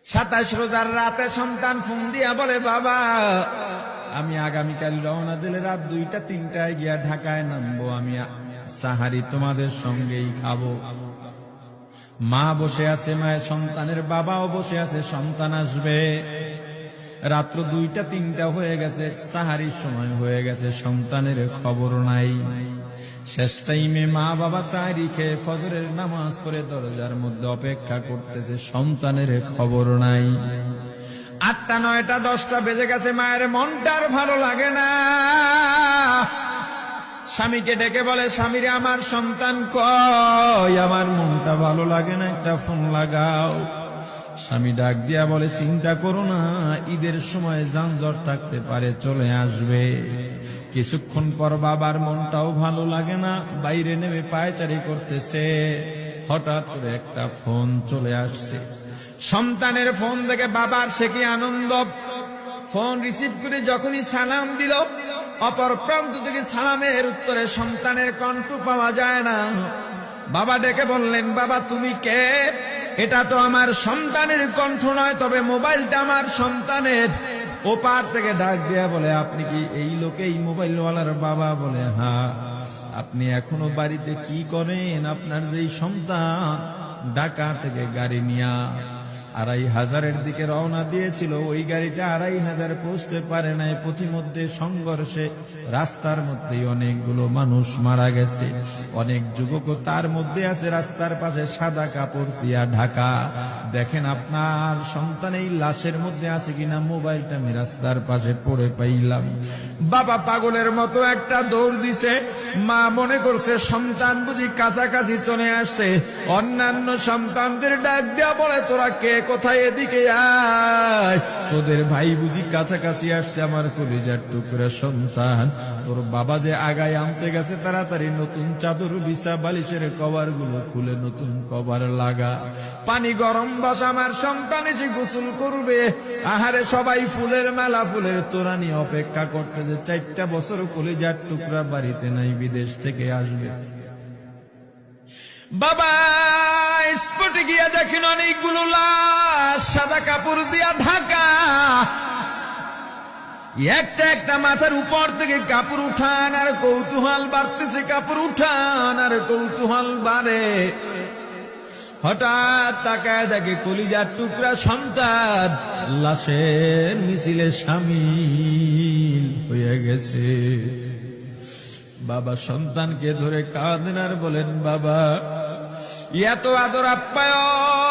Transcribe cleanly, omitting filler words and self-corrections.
27 রোজার রাতে সন্তান ফোন দিয়া বলে, বাবা আমি আগামীকাল রওনা দিলে রাত 2টা-3টায় গিয়া ঢাকায় নামবো, আমি সাহারি তোমাদের সঙ্গেই খাবো। মা বসে আছে, মায়ের সন্তানের বাবাও বসে আছে, সন্তান আসবে। রাত্র 2টা-3টা হয়ে গেছে, সাহারির সময় হয়ে গেছে, সন্তানের খবর নাই। শেষ টাইমে মা বাবা সাহারি খেয়ে ফজরের নামাজ পড়ে দরজার মধ্যে অপেক্ষা করতেছে, সন্তানের খবর নাই। 8টা, 9টা, 10টা বেজে গেছে, মায়ের মনটার ভালো লাগে না। স্বামীকে ডেকে বলে, স্বামীরে আমার সন্তান কই, আমার মনটা ভালো লাগে না, একটা ফোন লাগাও। স্বামী ডাক দিয়া বলে, চিন্তা করো না, ঈদের সময় যানজট থাকতে পারে, চলে আসবে। কিছুক্ষণ পর বাবার মনটাও ভালো লাগে না, বাইরে নেমে পায়চারি করতেছে। হঠাৎ করে একটা ফোন চলে আসছে। সন্তানের ফোন দেখে বাবার সে কি আনন্দ। ফোন রিসিভ করে যখনই সালাম দিল, অপর প্রান্ত থেকে সালামের উত্তরে সন্তানের কণ্ঠ পাওয়া যায় না। বাবা ডেকে বললেন, বাবা তুমি কে? এটা তো আমার সন্তানের কণ্ঠ নয়, তবে মোবাইলটা আমার সন্তানের। ওপার থেকে ডাক দেয়া বলে, আপনি কি এই লোকে, এই মোবাইলওয়ালার বাবা? বলে, হ্যাঁ। আপনি এখনো বাড়িতে কি করেন? আপনার যেই সন্তান ঢাকা থেকে গাড়ি নিয়া 2500-এর দিকে রওনা দিয়েছিল, ওই গাড়িটা 2500 পৌঁছতে পারে নাই। পথিমধ্যে সংঘর্ষে রাস্তার মধ্যে অনেকগুলো মানুষ মারা গেছে, অনেক যুবকও তার মধ্যে আছে। রাস্তার পাশে সাদা কাপড় দিয়া ঢাকা। দেখেন আপনার সন্তান এই লাশের মধ্যে আছে কিনা। মোবাইলটা আমি রাস্তার পাশে পড়ে পাইলাম। বাবা পাগলের মতো একটা দৌড় দিছে। মা মনে করছে সন্তান বুঝি কাছাকাছি চলে আসছে। অন্যান্য সন্তানদের ডাক দেওয়া বলে, তোরা কে, কোথায়, এদিকে আয়, তোদের ভাই বুঝি কাছাকাছি আসছে। আমার কলিজার টুকরা সন্তান, তোর বাবা যে আগায় আনতে গেছে, তাড়াতাড়ি নতুন চাদর বিছা, বালিশের কভার গুলো খুলে নতুন কভার লাগা, পানি গরম বসা, আমার সন্তান এসে গোসল করবে। আহারে সবাই ফুলের মেলা, ফুলের তোড়া নিয়ে অপেক্ষা করতেছে। 4টা বছর কলিজার টুকরা বাড়িতে নাই, বিদেশ থেকে আসবে। বাবা স্পটে গিয়া দেখেন অনেকগুলো লাশ সাদা কাপড় দিয়া ঢাকা। একটা একটা মাথার উপর থেকে কাপড় উঠান আর কৌতূহল বাড়তেছে, কাপড় উঠান আর কৌতূহল বাড়ে। হঠাৎ তাকায় দেখে কলিজার টুকরা সন্তান লাশের মিছিলে শামিল হয়ে গেছে। বাবা সন্তানকে ধরে কাঁদেন আর বলেন, বাবা এত আদর আপ্যায়ন